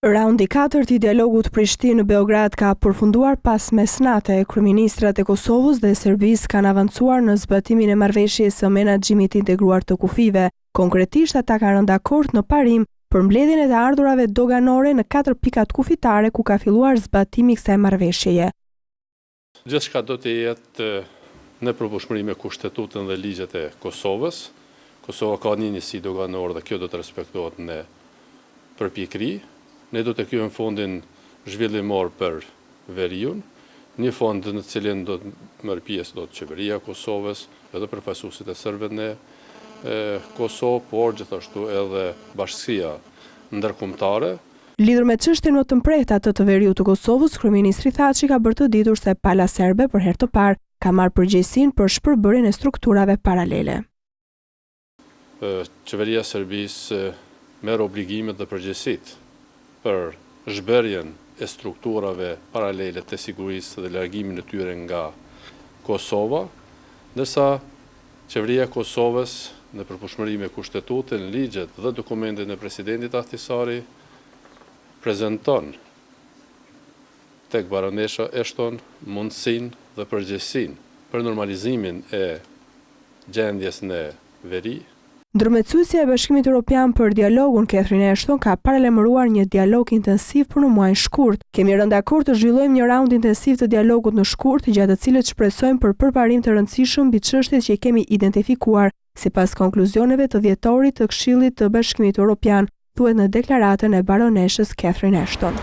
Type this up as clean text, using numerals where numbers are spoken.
Raundi 4 i dialogut Prishtinë-Beograd ka përfunduar pas mesnate. Kryeministrat e Kosovës dhe Serbisë kanë avancuar në zbatimin e marrëveshjes së menaxhimit integruar të kufive. Konkretisht ata kanë rënë dakord në parim për mbledhjen e të ardhurave doganore në 4 pikat kufitare ku ka filluar zbatimi i kësaj marrëveshjeje. Gjithçka do të jetë në përputhshmëri me kushtetutën dhe ligjet e Kosovës. Kosova ka një njësi doganore dhe kjo do të respektohet në përpjekëri. Ne do të kryejmë fondin zhvillimor për veriun, një fond në cilin do të merr pjesë do të qeveria e Kosovës, edhe përfaqësuesit e serbëve në Kosovë, por gjithashtu edhe bashkësia ndërkombëtare. Lidhur me çështjen më të mprehtë atë të veriut të Kosovës, kryeministri Thaçi ka bërë të ditur se pala serbe për herë të parë ka marrë përgjegjësinë për shpërbërjen e strukturave paralele. Qeveria e Serbisë merr obligimet dhe përgjegjësitë për zhbërjen e strukturave paralele të sigurisë dhe largimin e tyre nga Kosova, ndërsa qeveria e Kosovës në përputhshmëri me kushtetutën, ligjet dhe dokumentin e presidentit Ahtisari prezanton tek baronesha Ashton mundësinë dhe përgjegjësinë për normalizimin e gjendjes në veri. Ndërmjetësuesja e Bashkimit Evropian për dialogun, Catherine Ashton, ka paralajmëruar një dialog intensiv për në muajin shkurt. Kemi rënë dakord të zhvillojmë një raund intensiv të dialogut në shkurt, gjatë të cilit shpresojmë për përparim të rëndësishëm mbi çështjet që i kemi identifikuar, sipas konkluzioneve të dhjetorit të Këshillit të Bashkimit Evropian, thuhet në deklaratën e baroneshës Catherine Ashton.